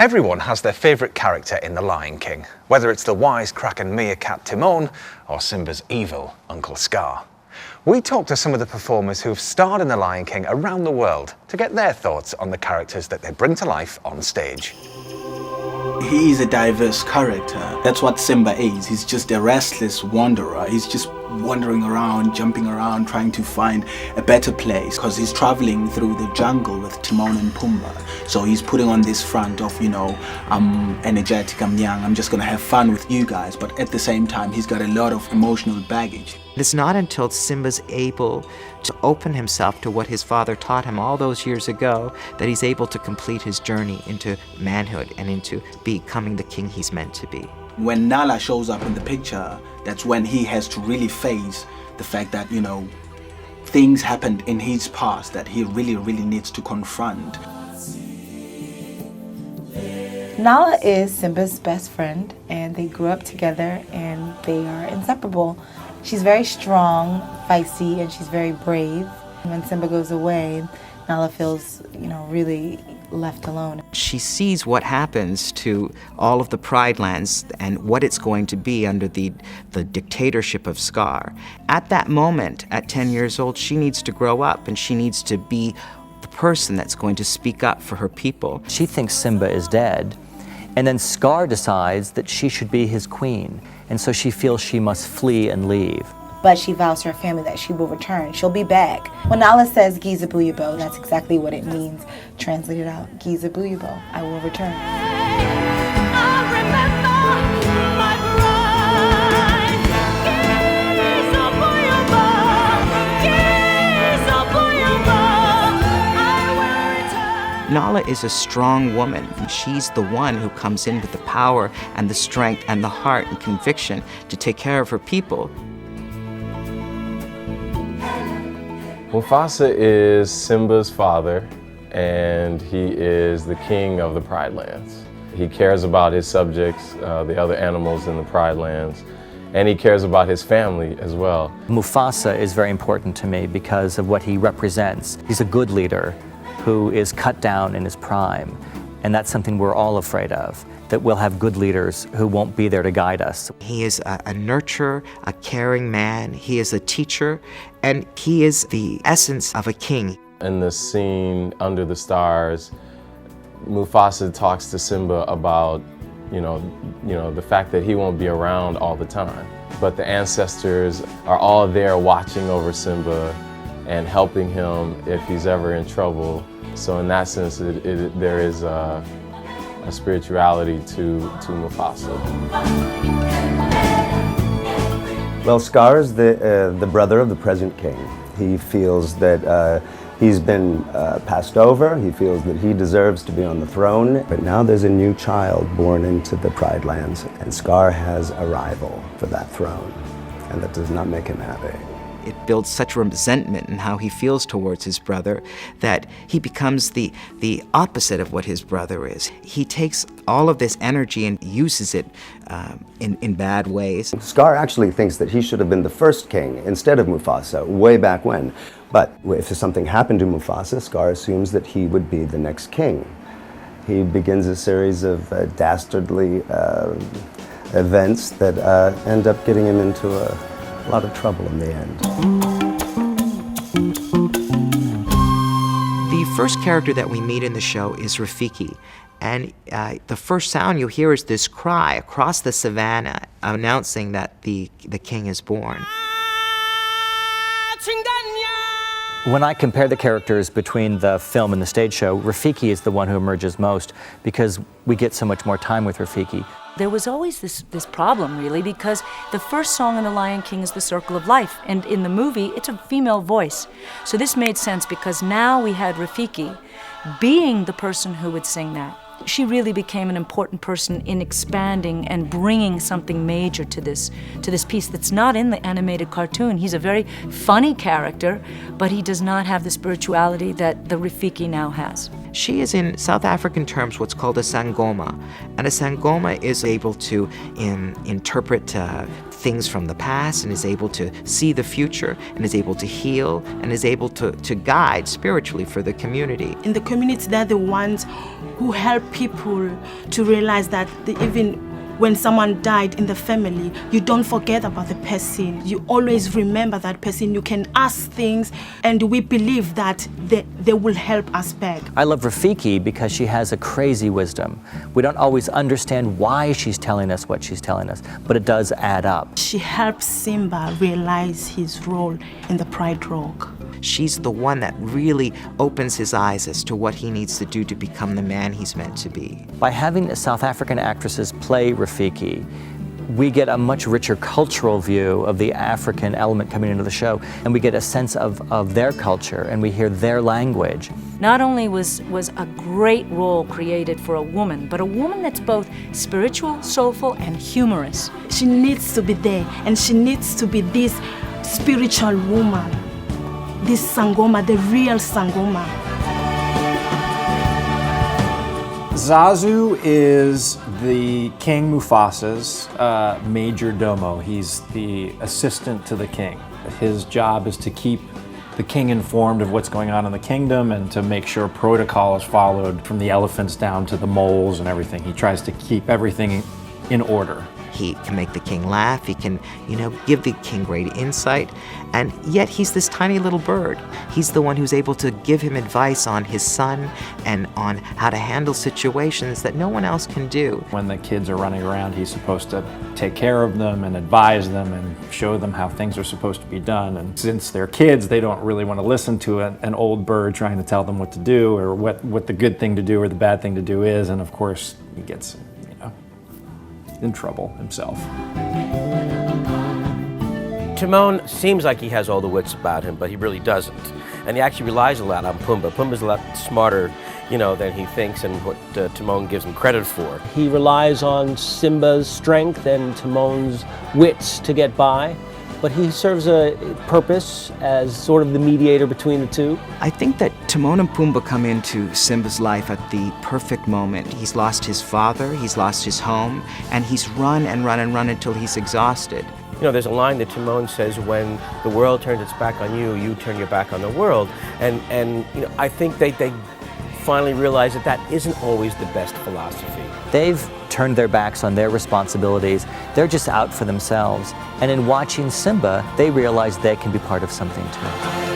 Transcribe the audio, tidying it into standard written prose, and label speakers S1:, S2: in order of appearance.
S1: Everyone has their favourite character in The Lion King, whether it's the wise-cracking meerkat Timon or Simba's evil Uncle Scar. We talked to some of the performers who've starred in The Lion King around the world to get their thoughts on the characters that they bring to life on stage.
S2: He is a diverse character. That's what Simba is. He's just a restless wanderer. He's just wandering around, jumping around, trying to find a better place because he's traveling through the jungle with Timon and Pumbaa. So he's putting on this front of, I'm energetic, I'm young, I'm just gonna have fun with you guys. But at the same time, he's got a lot of emotional baggage.
S3: It's not until Simba's able to open himself to what his father taught him all those years ago that he's able to complete his journey into manhood and into becoming the king he's meant to be.
S2: When Nala shows up in the picture, that's when he has to really face the fact that, things happened in his past that he really, really needs to confront.
S4: Nala is Simba's best friend, and they grew up together, and they are inseparable. She's very strong, feisty, and she's very brave. When Simba goes away, Nala feels, really left alone.
S3: She sees what happens to all of the Pride Lands and what it's going to be under the dictatorship of Scar. At that moment, at 10 years old, she needs to grow up and she needs to be the person that's going to speak up for her people.
S5: She thinks Simba is dead, and then Scar decides that she should be his queen, and so she feels she must flee and leave.
S4: But she vows to her family that she will return. She'll be back. When Nala says Giza Buyabo, that's exactly what it means. Translated out, Giza Buyabo, I will return.
S3: Nala is a strong woman. She's the one who comes in with the power and the strength and the heart and conviction to take care of her people.
S6: Mufasa is Simba's father, and he is the king of the Pride Lands. He cares about his subjects, the other animals in the Pride Lands, and he cares about his family as well.
S5: Mufasa is very important to me because of what he represents. He's a good leader who is cut down in his prime, and that's something we're all afraid of, that we'll have good leaders who won't be there to guide us.
S3: He is a nurturer, a caring man, he is a teacher, and he is the essence of a king.
S6: In the scene Under the Stars, Mufasa talks to Simba about, the fact that he won't be around all the time. But the ancestors are all there watching over Simba and helping him if he's ever in trouble. So in that sense, there is a spirituality to Mufasa.
S7: Well, Scar is the brother of the present king. He feels that he's been passed over. He feels that he deserves to be on the throne. But now there's a new child born into the Pride Lands, and Scar has a rival for that throne, and that does not make him happy.
S3: It builds such resentment in how he feels towards his brother that he becomes the opposite of what his brother is. He takes all of this energy and uses it in bad ways.
S7: Scar actually thinks that he should have been the first king instead of Mufasa way back when. But if something happened to Mufasa, Scar assumes that he would be the next king. He begins a series of dastardly events that end up getting him into a lot of trouble in the end.
S3: The first character that we meet in the show is Rafiki. And the first sound you hear is this cry across the savannah announcing that the king is born.
S5: When I compare the characters between the film and the stage show, Rafiki is the one who emerges most because we get so much more time with Rafiki.
S8: There was always this problem, really, because the first song in The Lion King is The Circle of Life, and in the movie, it's a female voice. So this made sense because now we had Rafiki being the person who would sing that. She really became an important person in expanding and bringing something major to this piece that's not in the animated cartoon. He's a very funny character, but he does not have the spirituality that the Rafiki now has.
S3: She is, in South African terms, what's called a sangoma. And a sangoma is able to interpret things from the past and is able to see the future and is able to heal and is able to guide spiritually for the community.
S9: In the community, they're the ones who help people to realize that even when someone died in the family, you don't forget about the person. You always remember that person. You can ask things, and we believe that they will help us back.
S5: I love Rafiki because she has a crazy wisdom. We don't always understand why she's telling us what she's telling us, but it does add up.
S9: She helps Simba realize his role in the Pride Rock.
S3: She's the one that really opens his eyes as to what he needs to do to become the man he's meant to be.
S5: By having South African actresses play Rafiki, we get a much richer cultural view of the African element coming into the show, and we get a sense of their culture, and we hear their language.
S8: Not only was a great role created for a woman, but a woman that's both spiritual, soulful, and humorous.
S9: She needs to be there, and she needs to be this spiritual woman, this Sangoma, the real Sangoma.
S10: Zazu is the King Mufasa's major domo. He's the assistant to the king. His job is to keep the king informed of what's going on in the kingdom and to make sure protocol is followed from the elephants down to the moles and everything. He tries to keep everything in order.
S3: He can make the king laugh, he can, give the king great insight, and yet he's this tiny little bird. He's the one who's able to give him advice on his son and on how to handle situations that no one else can do.
S10: When the kids are running around, he's supposed to take care of them and advise them and show them how things are supposed to be done. And since they're kids, they don't really want to listen to an old bird trying to tell them what to do or what the good thing to do or the bad thing to do is. And of course, he gets in trouble himself.
S11: Timon seems like he has all the wits about him, but he really doesn't. And he actually relies a lot on Pumbaa. Pumbaa's a lot smarter, than he thinks and what Timon gives him credit for. He relies on Simba's strength and Timon's wits to get by, but he serves a purpose as sort of the mediator between the two.
S3: I think that Timon and Pumbaa come into Simba's life at the perfect moment. He's lost his father, he's lost his home, and he's run and run and run until he's exhausted.
S11: There's a line that Timon says, when the world turns its back on you, you turn your back on the world. And I think they finally realize that isn't always the best philosophy.
S5: They've turned their backs on their responsibilities. They're just out for themselves. And in watching Simba, they realize they can be part of something too.